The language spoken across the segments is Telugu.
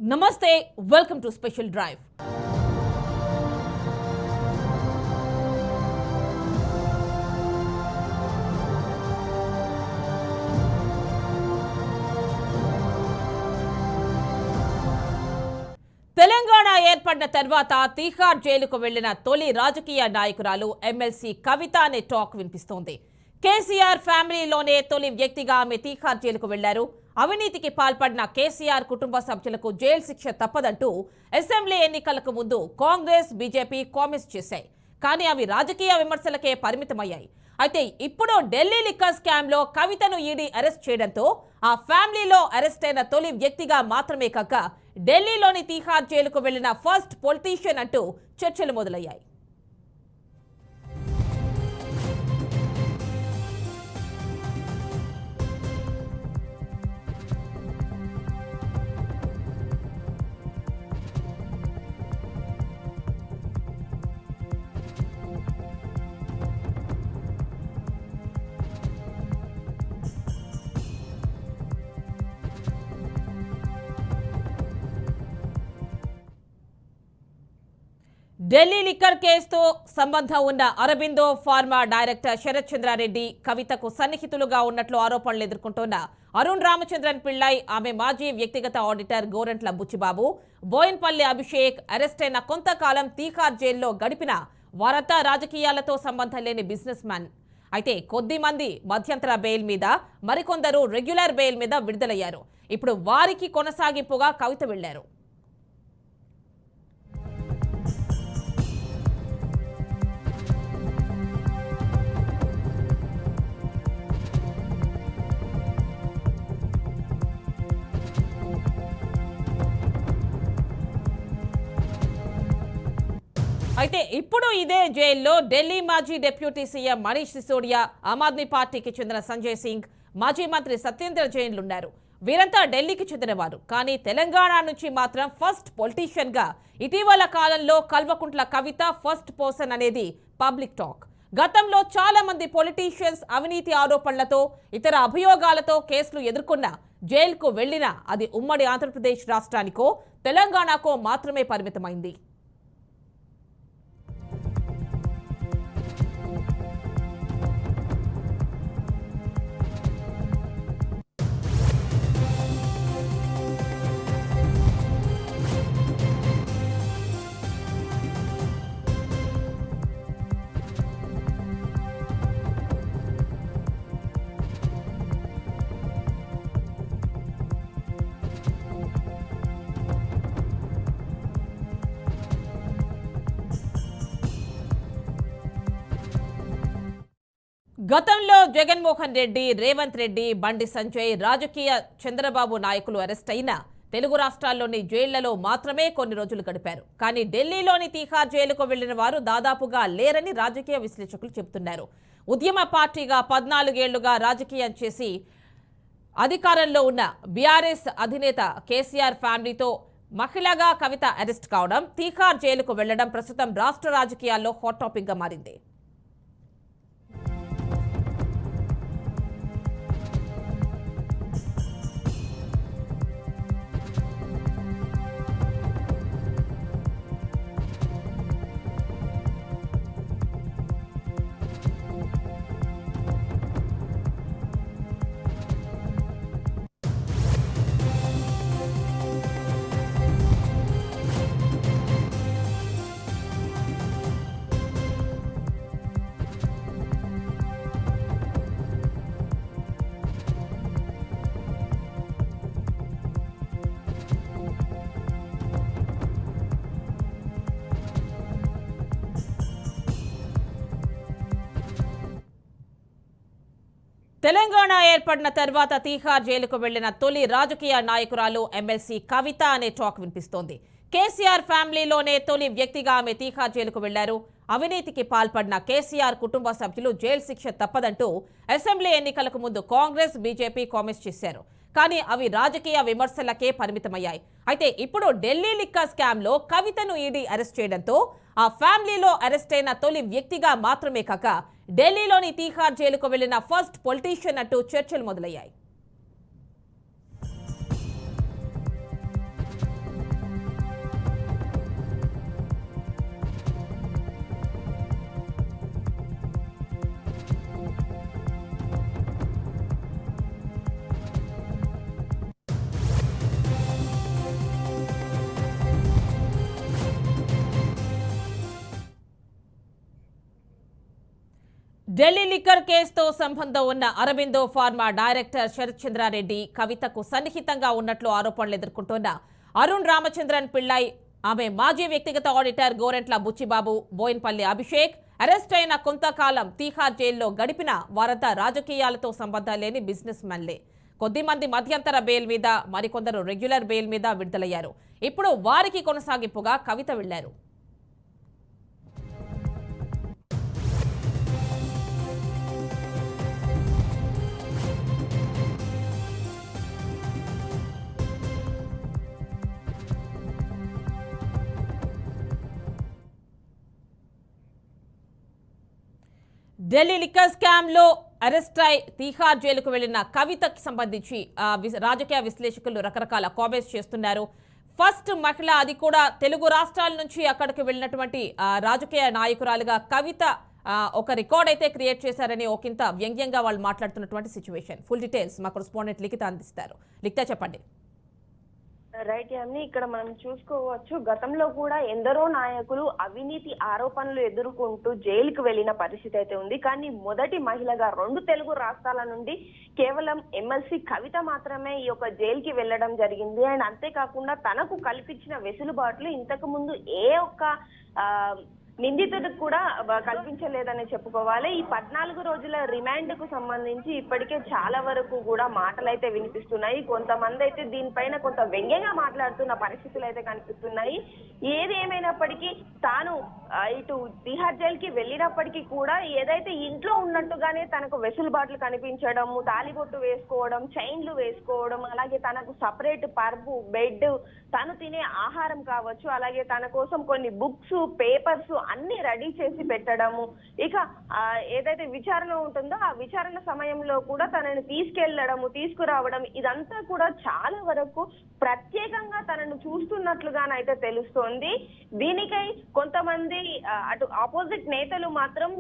నమస్తే welcome to special drive. Telangana ఏర్పడిన తర్వాత తీహార్ జైలుకు వెళ్లిన తొలి రాజకీయ నాయకురాలు ఎమ్మెల్సీ కవిత అనే టాక్ వినిపిస్తోంది. కేసీఆర్ ఫ్యామిలీలోనే తొలి వ్యక్తిగా ఆమె తీహార్ జైలుకు వెళ్లారు. అవినీతికి పాల్పడిన కేసీఆర్ కుటుంబ సభ్యులకు జైలు శిక్ష తప్పదంటూ అసెంబ్లీ ఎన్నికలకు ముందు కాంగ్రెస్, బీజేపీ కామెంట్స్ చేశాయి. కానీ అవి రాజకీయ విమర్శలకే పరిమితమయ్యాయి. అయితే ఇప్పుడు ఢిల్లీ లిక్కర్ స్కామ్ లో కవితను ఈడీ అరెస్ట్ చేయడంతో ఆ ఫ్యామిలీలో అరెస్ట్ అయిన తొలి వ్యక్తిగా మాత్రమే కాక ఢిల్లీలోని తీహార్ జైలుకు వెళ్లిన ఫస్ట్ పొలిటీషియన్ అంటూ చర్చలు మొదలయ్యాయి. ఢిల్లీ లిక్కర్ కేసుతో సంబంధం ఉన్న అరబిందో ఫార్మా డైరెక్టర్ శరత్ చంద్రారెడ్డి కవితకు సన్నిహితులుగా ఉన్నట్లు ఆరోపణలు ఎదుర్కొంటున్న అరుణ్ రామచంద్రన్ పిళ్ళై, ఆమె మాజీ వ్యక్తిగత ఆడిటర్ గోరంట్ల బుచ్చిబాబు, బోయిన్పల్లి అభిషేక్ అరెస్ట్ అయిన కొంతకాలం తీహార్ జైల్లో గడిపిన వారంతా రాజకీయాలతో సంబంధం లేని బిజినెస్ మ్యాన్. అయితే కొద్ది మంది మధ్యంతర బెయిల్ మీద, మరికొందరు రెగ్యులర్ బెయిల్ మీద విడుదలయ్యారు. ఇప్పుడు వారికి కొనసాగింపుగా కవిత వెళ్లారు. అయితే ఇప్పుడు ఇదే జైల్లో ఢిల్లీ మాజీ డిప్యూటీ సీఎం మనీష్ సిసోడియా, ఆమ్ ఆద్మీ పార్టీకి చెందిన సంజయ్ సింగ్, మాజీ మంత్రి సత్యేంద్ర జైన్లున్నారు. వీరంతా ఢిల్లీకి చెందినవారు. కానీ తెలంగాణ నుంచి మాత్రం ఫస్ట్ పొలిటీషియన్ గా ఇటీవల కాలంలో కల్వకుంట్ల కవిత ఫస్ట్ పర్సన్ అనేది పబ్లిక్ టాక్. గతంలో చాలా మంది పొలిటీషియన్స్ అవినీతి ఆరోపణలతో, ఇతర అభియోగాలతో కేసులు ఎదుర్కొన్న జైలుకు వెళ్లినా అది ఉమ్మడి ఆంధ్రప్రదేశ్ రాష్ట్రానికో తెలంగాణకో మాత్రమే పరిమితమైంది. గతంలో జగన్మోహన్ రెడ్డి, రేవంత్ రెడ్డి, బండి సంజయ్, రాజకీయ చంద్రబాబు నాయకులు అరెస్ట్ అయిన తెలుగు రాష్ట్రాల్లోని జైళ్లలో మాత్రమే కొన్ని రోజులు గడిపారు. కానీ ఢిల్లీలోని తీహార్ జైలుకు వెళ్లిన వారు దాదాపుగా లేరని రాజకీయ విశ్లేషకులు చెబుతున్నారు. ఉద్యమ పార్టీగా 14 ఏళ్లుగా రాజకీయం చేసి అధికారంలో ఉన్న బీఆర్ఎస్ అధినేత కేసీఆర్ ఫ్యామిలీతో మహిళగా కవిత అరెస్ట్ కావడం, తీహార్ జైలుకు వెళ్లడం ప్రస్తుతం రాష్ట్ర రాజకీయాల్లో హాట్ టాపిక్ గా మారింది. తెలంగాణ ఏర్పడిన తర్వాత తీహార్ జైలుకు వెళ్లిన తొలి రాజకీయ నాయకురాలు ఎమ్మెల్సీ కవిత అనే టాక్ వినిపిస్తోంది. కేసీఆర్ ఫ్యామిలీలోనే తొలి వ్యక్తిగా ఆమె తీహార్ జైలుకు వెళ్లారు. అవినీతికి పాల్పడిన కేసీఆర్ కుటుంబ సభ్యులు జైలు శిక్ష తప్పదంటూ అసెంబ్లీ ఎన్నికలకు ముందు కాంగ్రెస్, బీజేపీ కామెంట్స్ చేశారు. కానీ అవి రాజకీయ విమర్శలకే పరిమితమయ్యాయి. అయితే ఇప్పుడు ఢిల్లీ లిక్కర్ స్కామ్ లో కవితను ఈడీ అరెస్ట్ చేయడంతో ఆ ఫ్యామిలీలో అరెస్ట్ అయిన తొలి వ్యక్తిగా మాత్రమే కాక ఢిల్లీలోని తీహార్ జైలుకు వెళ్లిన ఫస్ట్ పొలిటీషియన్ అంటూ చర్చలు మొదలయ్యాయి. ఢిల్లీ లిక్కర్ కేసుతో సంబంధం ఉన్న అరబిందో ఫార్మా డైరెక్టర్ శరత్ చంద్రారెడ్డి కవితకు సన్నిహితంగా ఉన్నట్లు ఆరోపణలు ఎదుర్కొంటున్న అరుణ్ రామచంద్రన్ పిళ్ళై, ఆమె మాజీ వ్యక్తిగత ఆడిటర్ గోరెంట్ల బుచ్చిబాబు, బోయిన్పల్లి అభిషేక్ అరెస్ట్ అయిన కొంతకాలం తీహార్ జైల్లో గడిపిన వారంతా రాజకీయాలతో సంబంధం లేని బిజినెస్ మెన్లే. కొద్దిమంది మధ్యంతర బెయిల్ మీద, మరికొందరు రెగ్యులర్ బెయిల్ మీద విడుదలయ్యారు. ఇప్పుడు వారికి కొనసాగింపుగా కవిత వెళ్లారు. ఢిల్లీ లిక్కర్ స్కామ్ లో అరెస్ట్ అయి తీహార్ జైలుకు వెళ్లిన కవితకి సంబంధించి రాజకీయ విశ్లేషకులు రకరకాల కామెంట్స్ చేస్తున్నారు. ఫస్ట్ మహిళ, అది కూడా తెలుగు రాష్ట్రాల నుంచి అక్కడికి వెళ్ళినటువంటి రాజకీయ నాయకురాలుగా కవిత ఒక రికార్డ్ అయితే క్రియేట్ చేశారని ఒకంత వ్యంగ్యంగా వాళ్ళు మాట్లాడుతున్నటువంటి సిచ్యువేషన్. ఫుల్ డీటెయిల్స్ మా కరెస్పాండెంట్ లిఖిత అందిస్తారు. లిఖిత, చెప్పండి. రైట్ యామ్ని, ఇక్కడ మనం చూసుకోవచ్చు, గతంలో కూడా ఎందరో నాయకులు అవినీతి ఆరోపణలు ఎదుర్కొంటూ జైలుకు వెళ్లిన పరిస్థితి అయితే ఉంది. కానీ మొదటి మహిళగా 2 తెలుగు రాష్ట్రాల నుండి కేవలం ఎమ్మెల్సీ కవిత మాత్రమే ఈ యొక్క జైలుకి వెళ్లడం జరిగింది. అండ్ అంతేకాకుండా తనకు కల్పించిన వెసులుబాట్లు ఇంతకు ముందు ఏ ఒక్క నిందితుడికి కూడా కల్పించలేదని చెప్పుకోవాలి. ఈ 14 రోజుల రిమాండ్ కు సంబంధించి ఇప్పటికే చాలా వరకు కూడా మాటలైతే వినిపిస్తున్నాయి. కొంతమంది అయితే దీనిపైన కొంత వ్యంగ్యంగా మాట్లాడుతున్న పరిస్థితులు అయితే కనిపిస్తున్నాయి. ఏది ఏమైనప్పటికీ తాను ఇటు తిహార్ జైలుకి వెళ్ళినప్పటికీ కూడా ఏదైతే ఇంట్లో ఉన్నట్టుగానే తనకు వెసులుబాట్లు కనిపించడము, తాలిబొట్టు వేసుకోవడం, చైన్లు వేసుకోవడం, అలాగే తనకు సపరేట్ పర్పు, బెడ్, తను తినే ఆహారం కావచ్చు, అలాగే తన కోసం కొన్ని బుక్స్, పేపర్స్ అన్ని రెడీ చేసి పెట్టడము, ఇక ఏదైతే విచారణ ఉంటుందో ఆ విచారణ సమయంలో కూడా తనని తీసుకెళ్లడము, తీసుకురావడం, ఇదంతా కూడా చాలా వరకు ప్రత్యేకంగా తనను చూస్తున్నట్లుగానైతే తెలుస్తోంది. దీనికై కొంతమంది అటు ఆపోజిట్ నేతలు మాత్రం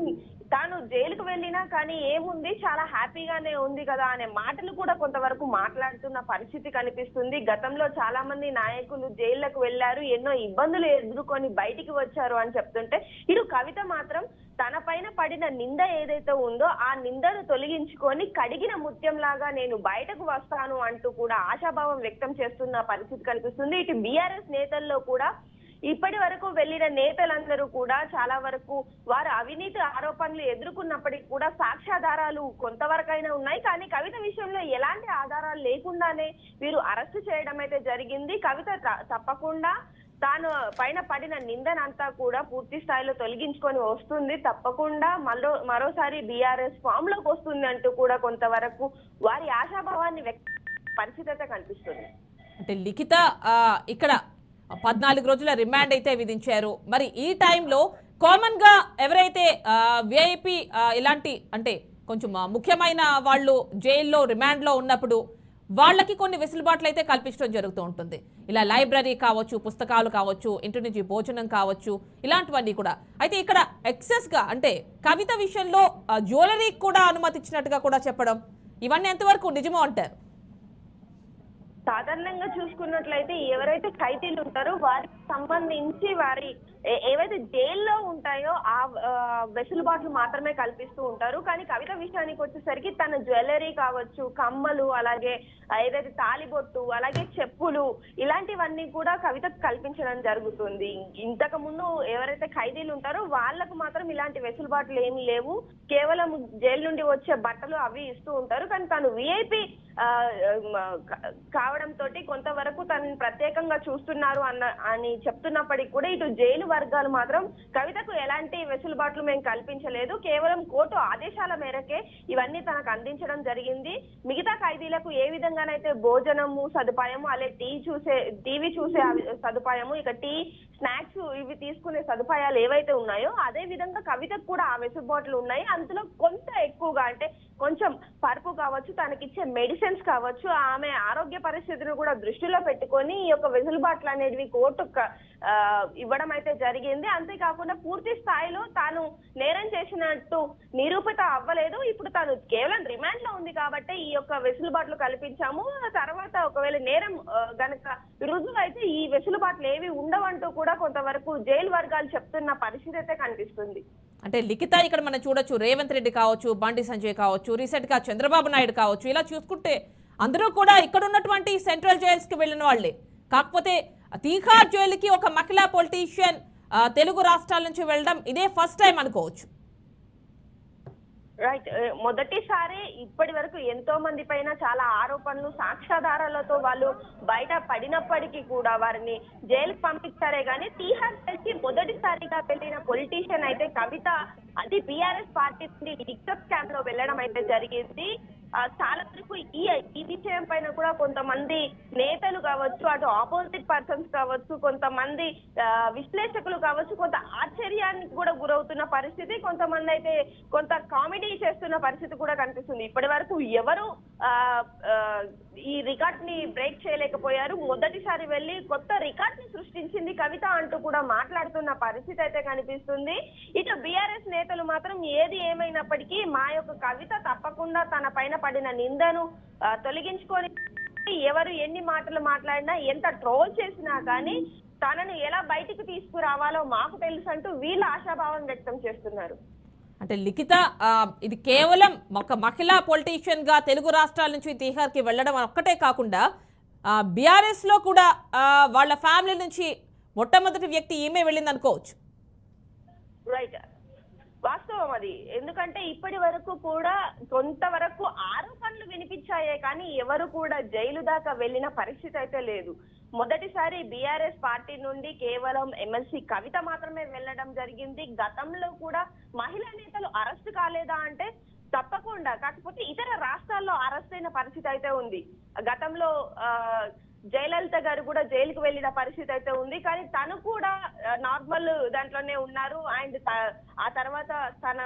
తాను జైలుకు వెళ్ళినా కానీ ఏముంది, చాలా హ్యాపీగానే ఉంది కదా అనే మాటలు కూడా కొంతవరకు మాట్లాడుతున్న పరిస్థితి కనిపిస్తుంది. గతంలో చాలా మంది నాయకులు జైళ్లకు వెళ్లారు, ఎన్నో ఇబ్బందులు ఎదుర్కొని బయటికి వచ్చారు అని చెప్తుంటే, ఇటు కవిత మాత్రం తన పైన పడిన నింద ఏదైతే ఉందో ఆ నిందను తొలగించుకొని కడిగిన ముత్యం లాగా నేను బయటకు వస్తాను అంటూ కూడా ఆశాభావం వ్యక్తం చేస్తున్న పరిస్థితి కనిపిస్తుంది. ఇటు బీఆర్ఎస్ నేతల్లో కూడా ఇప్పటి వరకు వెళ్లిన నేతలందరూ కూడా చాలా వరకు వారు అవినీతి ఆరోపణలు ఎదుర్కొన్నప్పటికీ కూడా సాక్ష్యాధారాలు కొంతవరకైనా ఉన్నాయి. కానీ కవిత విషయంలో ఎలాంటి ఆధారాలు లేకుండానే వీరు అరెస్టు చేయడం అయితే జరిగింది. కవిత తప్పకుండా తాను పైన పడిన నిందనంతా కూడా పూర్తి స్థాయిలో తొలగించుకొని వస్తుంది, తప్పకుండా మరోసారి బీఆర్ఎస్ ఫామ్ లోకి వస్తుంది అంటూ కూడా కొంతవరకు వారి ఆశాభావాన్ని పరిస్థితి అయితే కనిపిస్తుంది. అంటే లిఖిత, ఇక్కడ 14 రోజుల రిమాండ్ అయితే విధించారు. మరి ఈ టైంలో కామన్ గా ఎవరైతే విఐపి ఇలాంటి అంటే కొంచెం ముఖ్యమైన వాళ్ళు జైల్లో రిమాండ్ లో ఉన్నప్పుడు వాళ్ళకి కొన్ని వెసులుబాట్లు అయితే కల్పించడం జరుగుతూ ఉంటుంది. ఇలా లైబ్రరీ కావచ్చు, పుస్తకాలు కావచ్చు, ఇంటి నుంచి భోజనం కావచ్చు, ఇలాంటివన్నీ కూడా. అయితే ఇక్కడ ఎక్సెస్ గా అంటే కవిత విషయంలో జ్యువెలరీకి కూడా అనుమతి ఇచ్చినట్టుగా కూడా చెప్పడం, ఇవన్నీ ఎంతవరకు నిజమో అంటారు? సాధారణంగా చూసుకున్నట్లయితే ఎవరైతే ఖైదీలు ఉంటారో వారికి సంబంధించి వారి ఏవైతే జైల్లో ఉంటాయో ఆ వెసులుబాట్లు మాత్రమే కల్పిస్తూ ఉంటారు. కానీ కవిత విషయానికి వచ్చేసరికి తన జ్యువెలరీ కావచ్చు, కమ్మలు, అలాగే ఏదైతే తాలిబొట్టు, అలాగే చెప్పులు, ఇలాంటివన్నీ కూడా కవితకు కల్పించడం జరుగుతుంది. ఇంతకు ముందు ఎవరైతే ఖైదీలు ఉంటారో వాళ్ళకు మాత్రం ఇలాంటి వెసులుబాట్లు ఏమి లేవు. కేవలం జైలు నుండి వచ్చే బట్టలు అవి ఇస్తూ ఉంటారు. కానీ తను విఐపి కావడంతో కొంతవరకు తనని ప్రత్యేకంగా చూస్తున్నారు అని చెప్తున్నప్పటికీ కూడా ఇటు జైలు వర్గాలు మాత్రం కవితకు ఎలాంటి వెసులుబాట్లు మేము కల్పించలేదు, కేవలం కోర్టు ఆదేశాల మేరకే ఇవన్నీ తనకు అందించడం జరిగింది. మిగతా ఖైదీలకు ఏ విధంగానైతే భోజనము సదుపాయము, అలాగే టీవీ చూసే సదుపాయము, ఇక టీ, స్నాక్స్ ఇవి తీసుకునే సదుపాయాలు ఏవైతే ఉన్నాయో అదే విధంగా కవితకు కూడా ఆ వెసులుబాట్లు ఉన్నాయి. అందులో కొంత ఎక్కువగా అంటే కొంచెం పరుపు కావచ్చు, తనకిచ్చే మెడిసిన్స్ కావచ్చు, ఆమె ఆరోగ్య పరిస్థితిని కూడా దృష్టిలో పెట్టుకొని ఈ యొక్క వెసులుబాట్లు అనేవి కోర్టు ఇవ్వడం అయితే జరిగింది. అంతేకాకుండా పూర్తి స్థాయిలో తాను నేరం చేసినట్టు నిరూపిత అవ్వలేదు. ఇప్పుడు తాను కేవలం రిమాండ్ లో ఉంది కాబట్టి ఈ యొక్క వెసులుబాట్లు కల్పించాము, తర్వాత ఒకవేళ నేరం గనక రుజువు అయితే ఈ వెసులుబాట్లు ఏవి ఉండవంటూ కూడా కొంతవరకు జైలు వర్గాలు చెప్తున్న పరిస్థితి అయితే కనిపిస్తుంది. అంటే లిఖిత ఇక్కడ మనం చూడొచ్చు, రేవంత్ రెడ్డి కావచ్చు, బండి సంజయ్ కావచ్చు, రీసెంట్ గా చంద్రబాబు నాయుడు కావచ్చు, ఇలా చూసుకుంటే అందరూ కూడా ఇక్కడ ఉన్నటువంటి సెంట్రల్ జైల్స్ కి వెళ్ళిన వాళ్ళే. కాకపోతే తీహార్ జైలుకి ఒక మహిళా పొలిటీషియన్ తెలుగు రాష్ట్రాల నుంచి వెళ్ళడం ఇదే ఫస్ట్ టైం అనుకోవచ్చు. రైట్. మొదటిసారి ఇప్పటి వరకు ఎంతో మంది పైన చాలా ఆరోపణలు సాక్ష్యాధారాలతో వాళ్ళు బయట పడినప్పటికీ కూడా వారిని జైలుకి పంపించారే గానీ తీహార్ జైలుకి మొదటిసారిగా వెళ్ళిన పొలిటీషియన్ అయితే కవిత, అది బీఆర్ఎస్ పార్టీ నుండి లిక్కర్ స్కామ్ లో వెళ్ళడం అయితే జరిగింది. చాలా వరకు ఈ విషయం పైన కూడా కొంతమంది నేతలు కావచ్చు, అటు ఆపోజిట్ పర్సన్స్ కావచ్చు, కొంతమంది విశ్లేషకులు కావచ్చు, కొంత ఆశ్చర్యానికి కూడా గురవుతున్న పరిస్థితి, కొంతమంది అయితే కొంత కామెడీ చేస్తున్న పరిస్థితి కూడా కనిపిస్తుంది. ఇప్పటి వరకు ఎవరు ఈ రికార్డ్ ని బ్రేక్ చేయలేకపోయారు. మొదటిసారి వెళ్ళి కొత్త రికార్డ్ ని సృష్టించింది కవిత అంటూ కూడా మాట్లాడుతున్న పరిస్థితి అయితే కనిపిస్తుంది. ఇటు బీఆర్ఎస్ నేతలు మాత్రం ఏది ఏమైనప్పటికీ మా యొక్క కవిత తప్పకుండా తన పైన పడిన నిందను తొలగించుకొని, ఎవరు ఎన్ని మాటలు మాట్లాడినా, ఎంత ట్రోల్ చేసినా కానీ తనను ఎలా బయటికి తీసుకురావాలో మాకు తెలుసు అంటూ వీళ్ళ ఆశాభావం వ్యక్తం చేస్తున్నారు. అంటే లిఖిత, ఇది కేవలం ఒక మహిళా పొలిటీషియన్ గా తెలుగు రాష్ట్రాల నుంచి తీహార్కి వెళ్ళడం ఒక్కటే కాకుండా బీఆర్ఎస్ లో కూడా వాళ్ళ ఫ్యామిలీ నుంచి మొట్టమొదటి వ్యక్తి ఈమె వెళ్ళింది అనుకోవచ్చు. రైట్, వాస్తవం అది. ఎందుకంటే ఇప్పటి వరకు కూడా కొంతవరకు ఆరోపణలు వినిపించాయే కానీ ఎవరు కూడా జైలు దాకా వెళ్ళిన పరిస్థితి అయితే లేదు. మొదటిసారి బీఆర్ఎస్ పార్టీ నుండి కేవలం ఎమ్మెల్సీ కవిత మాత్రమే వెళ్ళడం జరిగింది. గతంలో కూడా మహిళా నేతలు అరెస్ట్ కాలేదా అంటే తప్పకుండా, కాకపోతే ఇతర రాష్ట్రాల్లో అరెస్ట్ అయిన పరిస్థితి అయితే ఉంది. గతంలో జయలలిత గారు కూడా జైలుకు వెళ్ళిన పరిస్థితి అయితే ఉంది. కానీ తను కూడా నార్మల్ దాంట్లోనే ఉన్నారు. అండ్ ఆ తర్వాత తన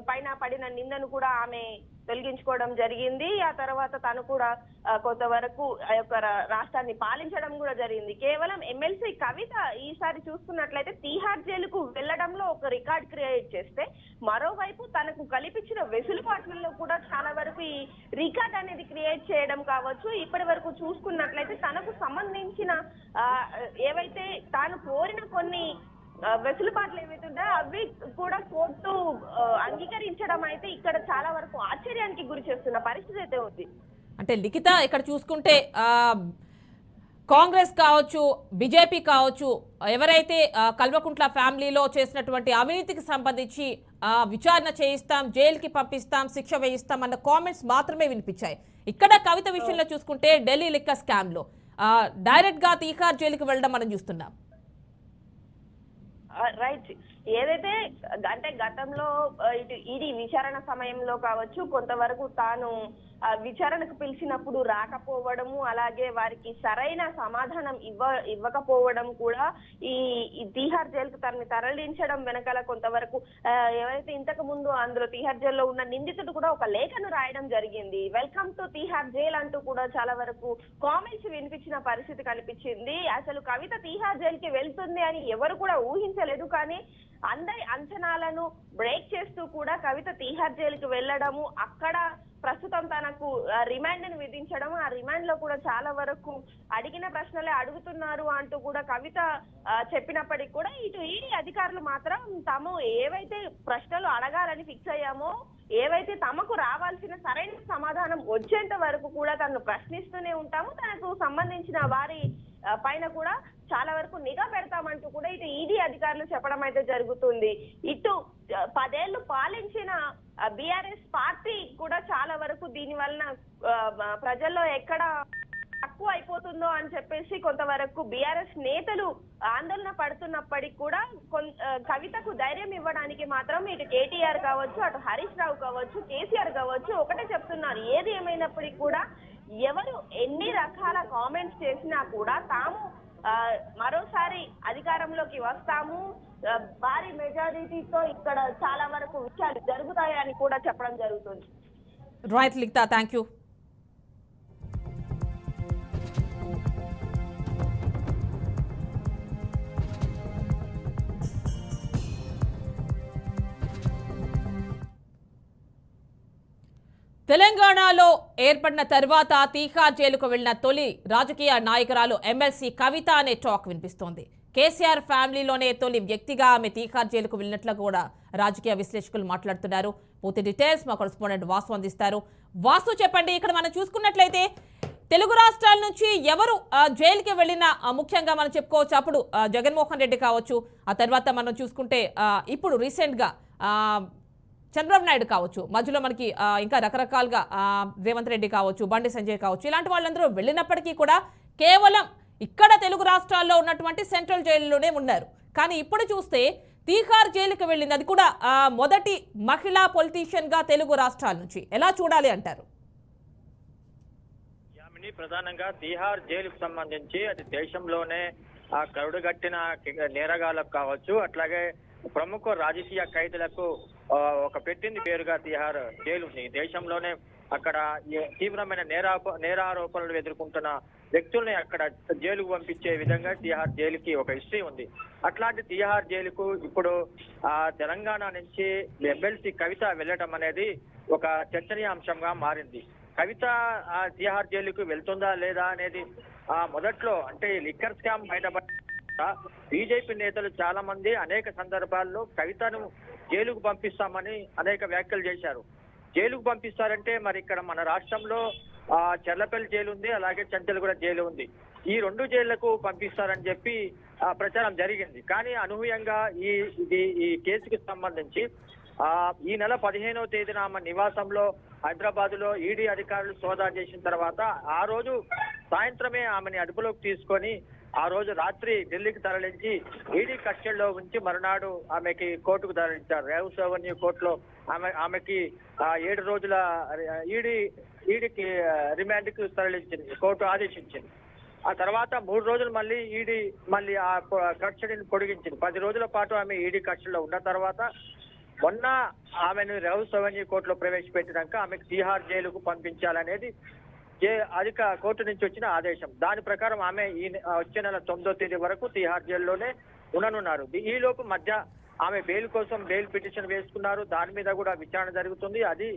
పైన పడిన నిందను కూడా ఆమె తొలగించుకోవడం జరిగింది. ఆ తర్వాత తను కూడా కొంతవరకు ఆ యొక్క రాష్ట్రాన్ని పాలించడం కూడా జరిగింది. కేవలం ఎమ్మెల్సీ కవిత ఈసారి చూసుకున్నట్లయితే తీహార్ జైలుకు వెళ్లడంలో ఒక రికార్డ్ క్రియేట్ చేస్తే, మరోవైపు తనకు కల్పించిన వెసులుబాట్లలో కూడా చాలా వరకు ఈ రికార్డ్ అనేది క్రియేట్ చేయడం కావచ్చు. ఇప్పటి వరకు చూసుకున్నట్లయితే తనకు సంబంధించిన ఏవైతే తాను కోరిన కొన్ని వెసులుబాట్లు ఏవైతే ఉంటాయో అవి కూడా కోర్టు అంగీకరించడం అయితే ఇక్కడ చాలా వరకు ఆశ్చర్యానికి గురి చేస్తున్న పరిస్థితి అయితే ఉంది. అంటే లిఖిత, ఇక్కడ చూసుకుంటే కాంగ్రెస్ కావచ్చు, బీజేపీ కావచ్చు, ఎవరైతే కల్వకుంట్ల ఫ్యామిలీలో చేసినటువంటి అవినీతికి సంబంధించి విచారణ చేయిస్తాం, జైలుకి పంపిస్తాం, శిక్ష వేయిస్తాం అన్న కామెంట్స్ మాత్రమే వినిపించాయి. ఇక్కడ కవిత విషయంలో చూసుకుంటే ఢిల్లీ లిక్కర్ స్కామ్ లో డైరెక్ట్ గా తీహార్ జైలుకి వెళ్ళడం మనం చూస్తున్నాం. రైట్. ఏదైతే అంటే గతంలో ఇటు ఈడీ విచారణ సమయంలో కావచ్చు, కొంతవరకు తాను విచారణకు పిలిచినప్పుడు రాకపోవడము, అలాగే వారికి సరైన సమాధానం ఇవ్వకపోవడం కూడా ఈ తీహార్ జైలుకు తనని తరలించడం వెనకాల కొంతవరకు ఎవరైతే ఇంతకు ముందు అందులో తీహార్ జైల్లో ఉన్న నిందితుడు కూడా ఒక లేఖను రాయడం జరిగింది. వెల్కమ్ టు తీహార్ జైల్ అంటూ కూడా చాలా వరకు కామెంట్స్ వినిపించిన పరిస్థితి కనిపించింది. అసలు కవిత తీహార్ జైలుకి వెళ్తుంది అని ఎవరు కూడా ఊహించలేదు. కానీ అందరి అంచనాలను బ్రేక్ చేస్తూ కూడా కవిత తీహార్ జైలుకి వెళ్ళడము, అక్కడ ప్రస్తుతం తనకు రిమాండ్ ని విధించడం, ఆ రిమాండ్ లో కూడా చాలా వరకు అడిగిన ప్రశ్నలే అడుగుతున్నారు అంటూ కూడా కవిత చెప్పినప్పటికీ కూడా ఇటు ఈడీ అధికారులు మాత్రం తాము ఏవైతే ప్రశ్నలు అడగాలని ఫిక్స్ అయ్యామో, ఏవైతే తమకు రావాల్సిన సరైన సమాధానం వచ్చేంత వరకు కూడా తనను ప్రశ్నిస్తూనే ఉంటాము, తనకు సంబంధించిన వారి పైన కూడా చాలా వరకు నిఘా పెడతామంటూ కూడా ఇటు ఈడీ అధికారులు చెప్పడం అయితే జరుగుతుంది. ఇటు 10 ఏళ్లు పాలించిన బీఆర్ఎస్ పార్టీ కూడా చాలా వరకు దీని వలన ప్రజల్లో ఎక్కడ తక్కువ అయిపోతుందో అని చెప్పేసి కొంతవరకు బీఆర్ఎస్ నేతలు ఆందోళన పడుతున్నప్పటికీ కూడా కవితకు ధైర్యం ఇవ్వడానికి మాత్రం ఇటు కేటీఆర్ కావచ్చు, అటు హరీష్ రావు కావచ్చు, కేసీఆర్ కావచ్చు ఒకటే చెప్తున్నారు. ఏది ఏమైనప్పటికీ కూడా ఎవరు ఎన్ని రకాల కామెంట్స్ చేసినా కూడా తాము మరోసారి అధికారంలోకి వస్తాము, భారీ మెజారిటీతో ఇక్కడ చాలా వరకు విషయాలు జరుగుతాయని కూడా చెప్పడం జరుగుతుంది. Right Likhitha, thank you. తెలంగాణలో ఏర్పడిన తర్వాత తీహార్ జైలుకు వెళ్లిన తొలి రాజకీయ నాయకురాలు ఎమ్మెల్సీ కవిత అనే టాక్ వినిపిస్తోంది. కేసీఆర్ ఫ్యామిలీలోనే తొలి వ్యక్తిగా ఆమె తీహార్ జైలుకు వెళ్ళినట్లు కూడా రాజకీయ విశ్లేషకులు మాట్లాడుతున్నారు. పూర్తి డీటెయిల్స్ మా కరెస్పాండెంట్ వాసు అందిస్తారు. వాసు, చెప్పండి, ఇక్కడ మనం చూసుకున్నట్లయితే తెలుగు రాష్ట్రాల నుంచి ఎవరు జైలుకి వెళ్ళినా ముఖ్యంగా మనం చెప్పుకోవచ్చు అప్పుడు జగన్మోహన్ రెడ్డి కావచ్చు, ఆ తర్వాత మనం చూసుకుంటే ఇప్పుడు రీసెంట్గా చంద్రబాబు నాయుడు కావచ్చు, మధ్యలో మనకి ఇంకా రకరకాలుగా రేవంత్ రెడ్డి కావచ్చు, బండి సంజయ్ కావచ్చు, ఇలాంటి వాళ్ళందరూ వెళ్ళినప్పటికీ కూడా కేవలం ఇక్కడ తెలుగు రాష్ట్రాల్లో ఉన్నటువంటి సెంట్రల్ జైలులోనే ఉన్నారు. కానీ ఇప్పుడు చూస్తే తీహార్ జైలుకి వెళ్ళింది, అది కూడా మొదటి మహిళా పొలిటీషియన్ గా తెలుగు రాష్ట్రాల నుంచి. ఎలా చూడాలి అంటారు? ప్రధానంగా తీహార్ జైలుకు సంబంధించి అది దేశంలోనే కరుడుగట్టిన నేరగాళ్లకు కావచ్చు, అట్లాగే ప్రముఖ రాజకీయ ఖైదీలకు ఒక పెట్టింది పేరుగా తీహార్ జైలు ఉంది. దేశంలోనే అక్కడ తీవ్రమైన నేరారోపణలు ఎదుర్కొంటున్న వ్యక్తుల్ని అక్కడ జైలుకు పంపించే విధంగా తీహార్ జైలుకి ఒక హిస్టరీ ఉంది. అట్లాంటి తీహార్ జైలుకు ఇప్పుడు తెలంగాణ నుంచి ఎమ్మెల్సీ కవిత వెళ్ళటం అనేది ఒక చర్చనీయాంశంగా మారింది. కవిత తీహార్ జైలుకు వెళ్తుందా లేదా అనేది మొదట్లో అంటే లిక్కర్ స్కామ్ బయటపడ్డ బీజేపీ నేతలు చాలా మంది అనేక సందర్భాల్లో కవితను జైలుకు పంపిస్తామని అనేక వ్యాఖ్యలు చేశారు. జైలుకు పంపిస్తారంటే మరి ఇక్కడ మన రాష్ట్రంలో చెర్లపల్లి జైలు ఉంది, అలాగే చంచల్గూడ జైలు ఉంది. ఈ రెండు జైళ్లకు పంపిస్తారని చెప్పి ప్రచారం జరిగింది. కానీ అనూహ్యంగా ఈ కేసుకు సంబంధించి ఈ నెల 15వ తేదీన ఆమె నివాసంలో హైదరాబాద్ లో ఈడీ అధికారులు సోదా చేసిన తర్వాత ఆ రోజు సాయంత్రమే ఆమెని అదుపులోకి తీసుకొని ఆ రోజు రాత్రి ఢిల్లీకి తరలించి ఈడీ కస్టడీలో ఉంచి మరునాడు ఆమెకి కోర్టుకు తరలించారు. రేవ్స్ అవెన్యూ కోర్టులో ఆమెకి 7 రోజుల ఈడీకి రిమాండ్ కు తరలించింది, కోర్టు ఆదేశించింది. ఆ తర్వాత 3 రోజులు మళ్ళీ ఆ కస్టడీని పొడిగించింది. 10 రోజుల పాటు ఆమె ఈడీ కస్టడీలో ఉన్న తర్వాత మొన్న ఆమెను రేవ్స్ అవెన్యూ కోర్టులో ప్రవేశపెట్టినాక ఆమెకు తీహార్ జైలుకు పంపించాలనేది అధిక కోర్టు నుంచి వచ్చిన ఆదేశం. దాని ప్రకారం ఆమె వచ్చే నెల 9వ తేదీ వరకు తీహార్ జైల్లోనే ఉండనున్నారు. ఈ లోపు మధ్య ఆమె బెయిల్ కోసం బెయిల్ పిటిషన్ వేసుకున్నారు. దాని మీద కూడా విచారణ జరుగుతుంది. అది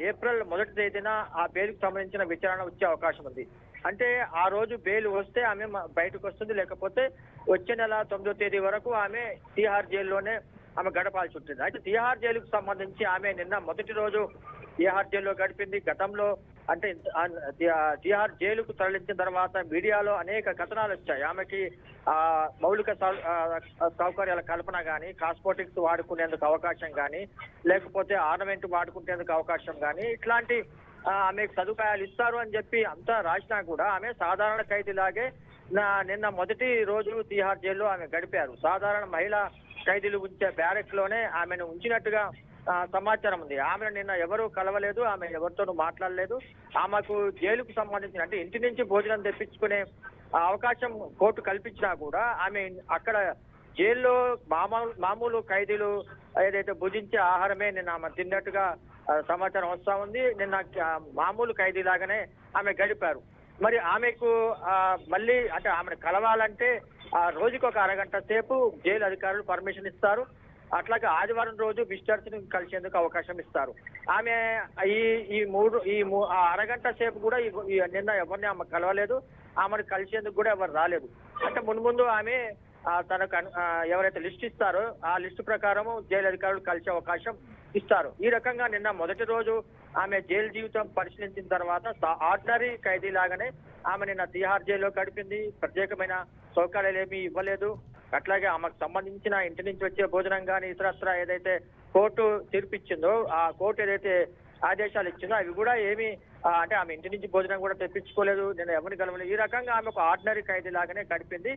ఏప్రిల్ 1వ తేదీన ఆ బెయిల్కి సంబంధించిన విచారణ వచ్చే అవకాశం ఉంది. అంటే ఆ రోజు బెయిల్ వస్తే ఆమె బయటకు వస్తుంది, లేకపోతే వచ్చే నెల 9వ తేదీ వరకు ఆమె తీహార్ జైల్లోనే ఆమె గడపాల్సి ఉంటుంది. అయితే తీహార్ జైలుకు సంబంధించి ఆమె నిన్న మొదటి రోజు తీహార్ జైల్లో గడిపింది. గతంలో అంటే తీహార్ జైలుకు తరలించిన తర్వాత మీడియాలో అనేక కథనాలు వచ్చాయి. ఆమెకి మౌలిక సౌకర్యాల కల్పన కానీ, కాస్మోటిక్స్ వాడుకునేందుకు అవకాశం కానీ, లేకపోతే ఆర్నమెంట్ వాడుకునేందుకు అవకాశం కానీ, ఇట్లాంటి ఆమెకు సదుపాయాలు ఇస్తారు అని చెప్పి అంతా రాసినా కూడా ఆమె సాధారణ ఖైదీలాగే నిన్న మొదటి రోజు తీహార్ జైల్లో ఆమె గడిపారు. సాధారణ మహిళా ఖైదీలు ఉంచే బ్యారెక్ లోనే ఆమెను ఉంచినట్టుగా సమాచారం ఉంది. ఆమెను నిన్న ఎవరు కలవలేదు, ఆమె ఎవరితోనూ మాట్లాడలేదు. ఆమెకు జైలుకు సంబంధించిన అంటే ఇంటి నుంచి భోజనం తెప్పించుకునే అవకాశం కోర్టు కల్పించినా కూడా ఆమె అక్కడ జైల్లో మామూలు ఖైదీలు ఏదైతే భుజించే ఆహారమే నిన్న ఆమె తిన్నట్టుగా సమాచారం వస్తా ఉంది. నిన్న మామూలు ఖైదీలాగానే ఆమె గడిపారు. మరి ఆమెకు మళ్ళీ అంటే ఆమెను కలవాలంటే రోజుకి ఒక అరగంట సేపు జైలు అధికారులు పర్మిషన్ ఇస్తారు. అట్లాగే ఆదివారం రోజు విజిటర్స్ ని కలిసేందుకు అవకాశం ఇస్తారు. ఆమె అరగంట సేపు కూడా నిన్న ఎవరిని ఆమె కలవలేదు, ఆమెను కలిసేందుకు కూడా ఎవరు రాలేదు. అంటే ముందు ఆమె తనకు ఎవరైతే లిస్ట్ ఇస్తారో ఆ లిస్టు ప్రకారం జైలు అధికారులు కలిసే అవకాశం ఇస్తారు. ఈ రకంగా నిన్న మొదటి రోజు ఆమె జైలు జీవితం పరిశీలించిన తర్వాత ఆర్డినరీ ఖైదీ లాగానే ఆమె నిన్న తీహార్ జైల్లో గడిపింది. ప్రత్యేకమైన సౌకర్యాలు ఏమీ ఇవ్వలేదు. అట్లాగే ఆమెకు సంబంధించిన ఇంటి నుంచి వచ్చే భోజనం కానీ ఇతరత్ర ఏదైతే కోర్టు తీర్పిచ్చిందో ఆ కోర్టు ఏదైతే ఆదేశాలు ఇచ్చిందో అవి కూడా ఏమి అంటే ఆమె ఇంటి నుంచి భోజనం కూడా తెప్పించుకోలేదు, నేను ఎవరిని కలవలేదు. ఈ రకంగా ఆమె ఒక ఆర్డినరీ ఖైదీ లాగానే గడిపింది.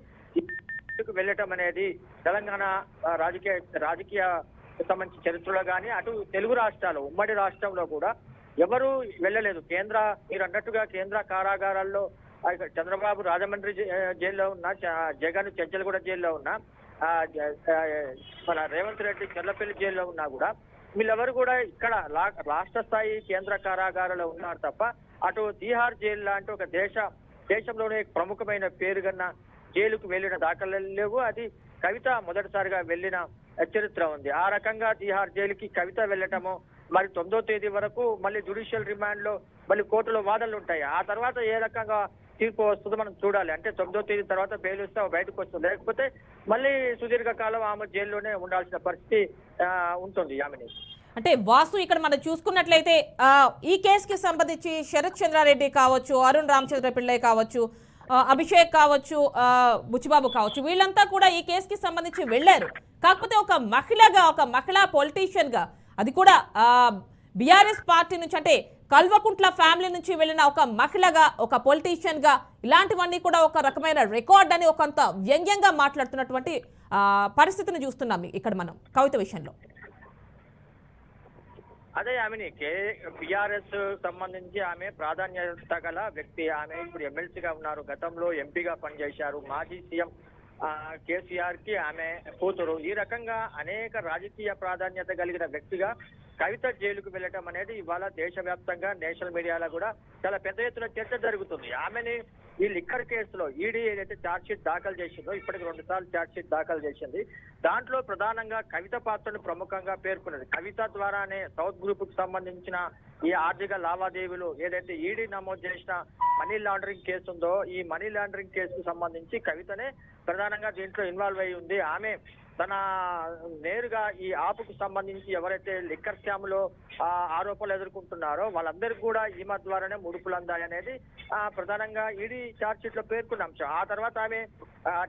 వెళ్ళటం అనేది తెలంగాణ రాజకీయ సంబంధించిన చరిత్రలో కానీ అటు తెలుగు రాష్ట్రాలు ఉమ్మడి రాష్ట్రంలో కూడా ఎవరు వెళ్ళలేదు. మీరు అన్నట్టుగా కేంద్ర కారాగారాల్లో చంద్రబాబు రాజమండ్రి జైల్లో ఉన్న, జగన్ చెంచల్గూడ జైల్లో ఉన్న, మన రేవంత్ రెడ్డి చెర్లపల్లి జైల్లో ఉన్నా కూడా వీళ్ళెవరు కూడా ఇక్కడ రాష్ట్ర స్థాయి కేంద్ర కారాగారాల్లో ఉన్నారు తప్ప అటు తీహార్ జైలు లాంటి ఒక దేశంలోనే ప్రముఖమైన పేరుగన్న జైలుకు వెళ్లిన దాఖలు లేవు. అది కవిత మొదటిసారిగా వెళ్లిన చరిత్ర ఉంది. ఆ రకంగా తీహార్ జైలుకి కవిత వెళ్ళటము, మరి 9వ తేదీ వరకు మళ్ళీ జ్యుడిషియల్ రిమాండ్ లో మళ్ళీ కోర్టులో వాదనలు ఉంటాయి. ఆ తర్వాత ఏ రకంగా తీర్పు వస్తుందో మనం చూడాలి. అంటే 9వ తేదీ తర్వాత బెయిల్ వస్తే ఆమె బయటకు వస్తుంది, లేకపోతే మళ్ళీ సుదీర్ఘకాలం ఆమె జైల్లోనే ఉండాల్సిన పరిస్థితి ఉంటుంది యామిని. అంటే వాసు ఇక్కడ మనం చూసుకున్నట్లయితే ఈ కేసుకి సంబంధించి శరత్ చంద్రారెడ్డి కావచ్చు, అరుణ్ రామచంద్ర పిళ్ళై కావచ్చు, అభిషేక్ కావచ్చు, బుచ్చిబాబు కావచ్చు, వీళ్ళంతా కూడా ఈ కేసుకి సంబంధించి వెళ్లారు. కాకపోతే ఒక మహిళా పొలిటీషియన్ గా, అది కూడా బీఆర్ఎస్ పార్టీ నుంచి, అంటే కల్వకుంట్ల ఫ్యామిలీ నుంచి వెళ్ళిన ఒక మహిళగా, ఒక పొలిటీషియన్ గా ఇలాంటివన్నీ కూడా ఒక రకమైన రికార్డ్ అని ఒకంత వ్యంగ్యంగా మాట్లాడుతున్నటువంటి పరిస్థితిని చూస్తున్నాం ఇక్కడ మనం కవిత విషయంలో. అదే ఆమెని బీఆర్ఎస్ సంబంధించి ఆమె ప్రాధాన్యత గల వ్యక్తి. ఆమె ఇప్పుడు ఎమ్మెల్సీగా ఉన్నారు, గతంలో ఎంపీగా పనిచేశారు, మాజీ సీఎం కేసీఆర్ కి ఆమె కూతురు. ఈ రకంగా అనేక రాజకీయ ప్రాధాన్యత కలిగిన వ్యక్తిగా కవిత జైలుకు వెళ్ళటం అనేది ఇవాళ దేశవ్యాప్తంగా నేషనల్ మీడియాలో కూడా చాలా పెద్ద ఎత్తున చర్చ జరుగుతుంది. ఆమెని ఈ లిక్కర్ కేసులో ఈడీ ఏదైతే ఛార్జ్ షీట్ దాఖలు చేసిందో, ఇప్పటికి 2 సార్లు ఛార్జ్ షీట్ దాఖలు చేసింది. దాంట్లో ప్రధానంగా కవిత పాత్రను ప్రముఖంగా పేర్కొన్నది. కవిత ద్వారానే సౌత్ గ్రూప్ కు సంబంధించిన ఈ ఆర్థిక లావాదేవీలు ఏదైతే ఈడీ నమోదు చేసిన మనీ లాండరింగ్ కేసు ఉందో, ఈ మనీ లాండరింగ్ కేసుకు సంబంధించి కవితనే ప్రధానంగా దీంట్లో ఇన్వాల్వ్ అయి ఉంది. ఆమె తన నేరుగా ఈ ఆపుకు సంబంధించి ఎవరైతే లిక్కర్ స్కామ్ లో ఆరోపణలు ఎదుర్కొంటున్నారో వాళ్ళందరికీ కూడా ఈమె ద్వారానే ముడుపులు అందాయనేది ప్రధానంగా ఈడీ ఛార్జ్ షీట్ లో పేర్కొన్న అంశం. ఆ తర్వాత ఆమె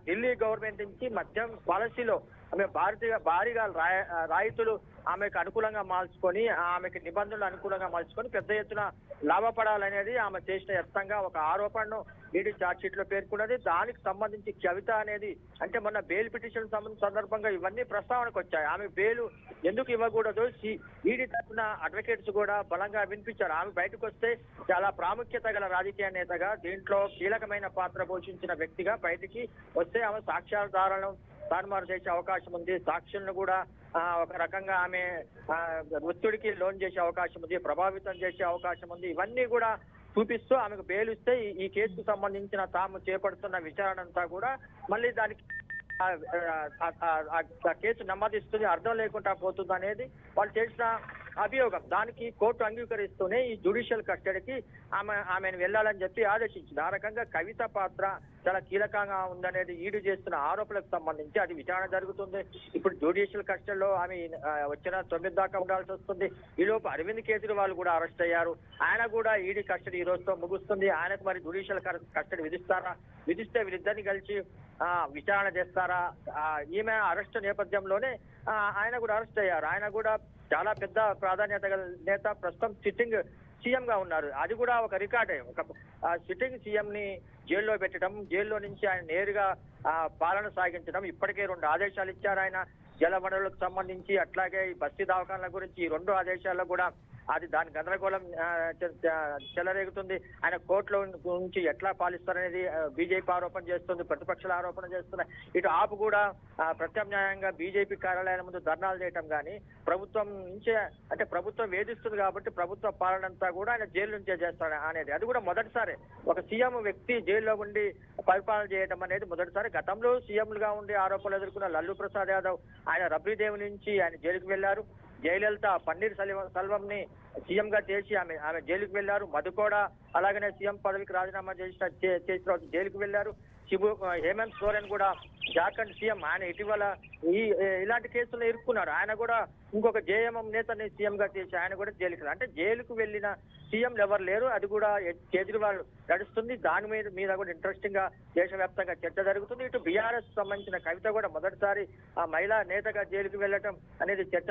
ఢిల్లీ గవర్నమెంట్ నుంచి మద్యం పాలసీలో ఆమె భారీగా రాయితీలు ఆమెకు అనుకూలంగా మార్చుకొని, ఆమెకి నిబంధనలు అనుకూలంగా మార్చుకొని పెద్ద ఎత్తున లాభపడాలనేది ఆమె చేసిన యత్నంగా ఒక ఆరోపణను ఈడీ ఛార్జ్ షీట్ లో పేర్కొన్నది. దానికి సంబంధించి కవిత అనేది, అంటే మొన్న బెయిల్ పిటిషన్ సందర్భంగా ఇవన్నీ ప్రస్తావనకు వచ్చాయి. ఆమె బెయిల్ ఎందుకు ఇవ్వకూడదు, ఈడీ తరఫున అడ్వకేట్స్ కూడా బలంగా వినిపించారు. ఆమె బయటకు వస్తే చాలా ప్రాముఖ్యత గల రాజకీయ నేతగా, దీంట్లో కీలకమైన పాత్ర పోషించిన వ్యక్తిగా బయటికి వస్తే ఆమె సాక్ష్యాధారాలను తారుమారు చేసే అవకాశం ఉంది, సాక్షులను కూడా ఒక రకంగా ఆమె ఒత్తిడికి లోన్ చేసే అవకాశం ఉంది, ప్రభావితం చేసే అవకాశం ఉంది. ఇవన్నీ కూడా చూపిస్తూ ఆమెకు బెయిల్ ఇస్తే ఈ కేసుకు సంబంధించిన తాము చేపడుతున్న విచారణ అంతా కూడా మళ్ళీ దానికి కేసు నమోదిస్తుంది, అర్థం లేకుండా పోతుంది అనేది వాళ్ళు చేసిన అభియోగం. దానికి కోర్టు అంగీకరిస్తూనే ఈ జ్యుడిషియల్ కస్టడీకి ఆమెను వెళ్లాలని చెప్పి ఆదేశించింది. ఆ రకంగా కవిత పాత్ర చాలా కీలకంగా ఉందనేది ఈడీ చేస్తున్న ఆరోపణలకు సంబంధించి అది విచారణ జరుగుతుంది. ఇప్పుడు జ్యుడిషియల్ కస్టడీలో ఆమె వచ్చిన 9 దాకా ఉండాల్సి వస్తుంది. ఈలోపు అరవింద్ కేజ్రీవాల్ కూడా అరెస్ట్ అయ్యారు. ఆయన కూడా ఈడీ కస్టడీ ఈ రోజుతో ముగుస్తుంది. ఆయనకు మరి జ్యుడిషియల్ కస్టడీ విధిస్తారా, విధిస్తే వీళ్ళిద్దరిని కలిసి విచారణ చేస్తారా? ఈమె అరెస్ట్ నేపథ్యంలోనే ఆయన కూడా అరెస్ట్ అయ్యారు. ఆయన కూడా చాలా పెద్ద ప్రాధాన్యత గల నేత, ప్రస్తుతం సిట్టింగ్ సీఎం గా ఉన్నారు. అది కూడా ఒక రికార్డే. ఒక సిట్టింగ్ సీఎం ని జైల్లో పెట్టడం, జైల్లో నుంచి ఆయన నేరుగా పాలన సాగించడం. ఇప్పటికే 2 ఆదేశాలు ఇచ్చారు ఆయన జల వనరులకు సంబంధించి, అట్లాగే ఈ బస్తీ దవాఖానాల గురించి. ఈ 2 ఆదేశాల్లో కూడా అది దాని గందరగోళం చెలరేగుతుంది. ఆయన కోర్టులో నుంచి ఎట్లా పాలిస్తారనేది బీజేపీ ఆరోపణ చేస్తుంది, ప్రతిపక్షాలు ఆరోపణ చేస్తున్నాయి. ఇటు ఆపు కూడా ప్రత్యామ్నాయంగా బీజేపీ కార్యాలయాల ముందు ధర్నాలు చేయటం కానీ, ప్రభుత్వం నుంచే, అంటే ప్రభుత్వం వేధిస్తుంది కాబట్టి ప్రభుత్వ పాలన అంతా కూడా ఆయన జైలు నుంచే చేస్తాడు అనేది, అది కూడా మొదటిసారి ఒక సీఎం వ్యక్తి జైల్లో ఉండి పరిపాలన చేయడం అనేది మొదటిసారి. గతంలో సీఎంలుగా ఉండి ఆరోపణలు ఎదుర్కొన్న లల్లు ప్రసాద్ యాదవ్, ఆయన రబ్రీదేవి నుంచి ఆయన జైలుకు వెళ్లారు. జయలలిత పన్నీర్ సెల్వం ని సీఎం గా చేసి ఆమె జైలుకు వెళ్లారు. మధుకోడ అలాగనే సీఎం పదవికి రాజీనామా చేసిన జైలుకు వెళ్లారు. హేమంత్ సోరెన్ కూడా జార్ఖండ్ సీఎం, ఆయన ఇటీవల ఇలాంటి కేసుల్లో ఇరుక్కున్నారు. ఆయన కూడా ఇంకొక జేఎంఎం నేతని సీఎం గా చేసి ఆయన కూడా జైలుకి వెళ్ళారు. అంటే జైలుకు వెళ్ళిన సీఎంలు ఎవరు లేరు, అది కూడా కేజ్రీవాల్ నడుస్తుంది. దాని మీద కూడా ఇంట్రెస్టింగ్ గా దేశవ్యాప్తంగా చర్చ జరుగుతుంది. ఇటు బీఆర్ఎస్ సంబంధించిన కవిత కూడా మొదటిసారి ఆ మహిళా నేతగా జైలుకు వెళ్ళటం అనేది చర్చ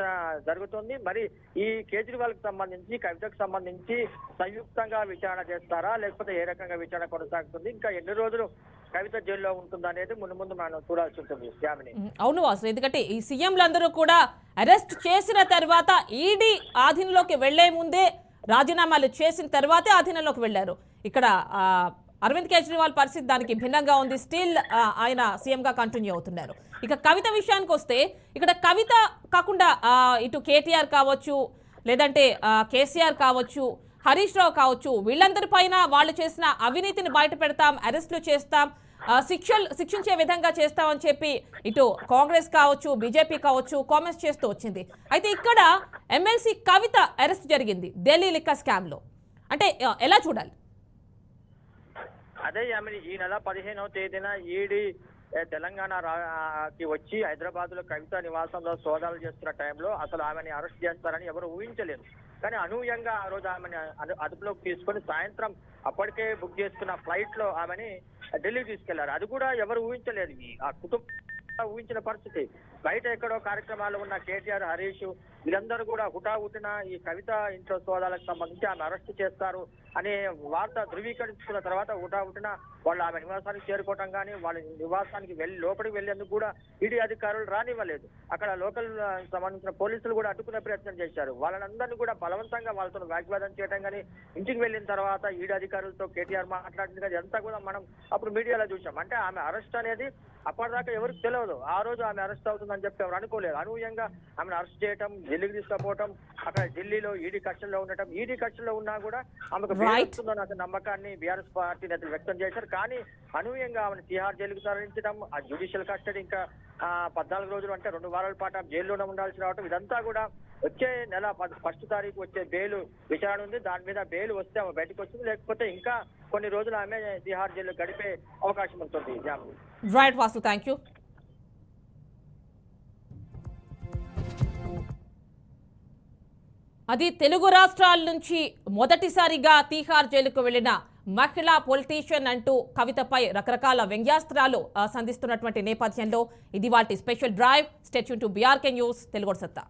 జరుగుతుంది. మరి ఈ కేజ్రీవాల్ కి సంబంధించి, కవితకు సంబంధించి సంయుక్తంగా విచారణ చేస్తారా, లేకపోతే ఏ రకంగా విచారణ కొనసాగుతుంది, ఇంకా ఎన్ని రోజులు కవిత జైల్లో ఉంటుందా అనేది ముందు మనం చూడాల్సి ఉంటుంది. అవును వాసు, ఎందుకంటే ఈ సీఎంలందరూ కూడా అరెస్ట్ చేసిన తర్వాత ఈడీ ఆధీనంలోకి వెళ్లే ముందే రాజీనామాలు చేసిన తర్వాతే ఆధీనంలోకి వెళ్లారు. ఇక్కడ అరవింద్ కేజ్రీవాల్ పరిస్థితి దానికి భిన్నంగా ఉంది. స్టిల్ ఆయన సీఎంగా కంటిన్యూ అవుతున్నారు. ఇక కవిత విషయానికి వస్తే, ఇక్కడ కవిత కాకుండా ఇటు కేటీఆర్ కావచ్చు, లేదంటే కేసీఆర్ కావచ్చు, హరీష్ రావు కావచ్చు, వీళ్ళందరి పైన వాళ్ళు చేసిన అవినీతిని బయట పెడతాం, అరెస్టులు చేస్తాం, శిక్షించే విధంగా చేస్తామని చెప్పి ఇటు కాంగ్రెస్ కావచ్చు, బీజేపీ కావచ్చు కామెంట్స్ చేస్తూ వచ్చింది. అయితే ఇక్కడ ఎమ్మెల్సీ కవిత అరెస్ట్ జరిగింది ఢిల్లీ లిక్కర్ స్కామ్ లో. అంటే ఎలా చూడాలి? అదే ఆమె ఈ నెల 15వ తేదీన ఈడీ తెలంగాణకి వచ్చి హైదరాబాద్ లో కవిత నివాసంలో సోదాలు చేస్తున్న టైంలో అసలు ఆమెని అరెస్ట్ చేస్తారని ఎవరు ఊహించలేదు. కానీ అనూహ్యంగా ఆ రోజు ఆమెని అదుపులోకి తీసుకొని సాయంత్రం అప్పటికే బుక్ చేసుకున్న ఫ్లైట్ లో ఆమెని ఢిల్లీ తీసుకెళ్లారు. అది కూడా ఎవరు ఊహించలేదు. ఆ కుటుంబం ఊహించిన పరిస్థితి. బయట ఎక్కడో కార్యక్రమాలు ఉన్న కేటీఆర్, హరీష్ వీళ్ళందరూ కూడా హుటాహుటిన ఈ కవిత ఇంట్లో సోదాలకు సంబంధించి ఆమె అరెస్ట్ చేస్తారు అనే వార్త ధృవీకరించుకున్న తర్వాత హుటాహుటిన వాళ్ళు ఆమె నివాసానికి చేరుకోవటం కానీ వాళ్ళ నివాసానికి లోపలికి వెళ్లేందుకు కూడా ఈడీ అధికారులు రానివ్వలేదు. అక్కడ లోకల్ సంబంధించిన పోలీసులు కూడా అడ్డుకునే ప్రయత్నం చేశారు. వాళ్ళందరినీ కూడా బలవంతంగా వాళ్ళతో వాగ్వాదం చేయడం కానీ ఇంటికి వెళ్ళిన తర్వాత ఈడీ అధికారులతో కేటీఆర్ మాట్లాడింది కానీ అంతా కూడా మనం అప్పుడు మీడియాలో చూసాం. అంటే ఆమె అరెస్ట్ అనేది అప్పటిదాకా ఎవరికి తెలియదు. ఆ రోజు ఆమె అరెస్ట్ అవుతుందని చెప్పి ఎవరు అనుకోలేదు. అనూహ్యంగా ఆమెను అరెస్ట్ చేయటం, ఢిల్లీకి తీసుకుపోవటం, అక్కడ ఢిల్లీలో ఈడీ కస్టడీలో ఉండటం, ఈడీ కస్టడీలో ఉన్నా కూడా ఆమెకు వస్తుందన్న నమ్మకాన్ని బీఆర్ఎస్ పార్టీ నేతలు వ్యక్తం చేశారు. కానీ అనూహ్యంగా ఆమెను తిహార్ జైలుకు తరలించడం, ఆ జ్యుడిషియల్ కస్టడీ ఇంకా 14 రోజులు అంటే 2 వారాల పాటు జైల్లోనే ఉండాల్సి రావటం, ఇదంతా కూడా వచ్చే నెల 1వ తారీఖు వచ్చే బెయిల్ విచారణ ఉంది. దాని మీద బెయిల్ వస్తే ఆమె బయటకు వస్తుంది, లేకపోతే ఇంకా కొన్ని రోజులు ఆమె తిహార్ జైలు గడిపే అవకాశం ఉంటుంది. Right Vasu, thank you. అది తెలుగు రాష్ట్రాల నుంచి మొదటిసారిగా తీహార్ జైలుకు వెళ్లిన మహిళా పొలిటీషియన్ అంటూ కవితపై రకరకాల వ్యంగ్యాస్త్రాలు సంధిస్తున్నటువంటి నేపథ్యంలో ఇది వాటి special drive. Stay tune to BRK news Telugu సత్తా.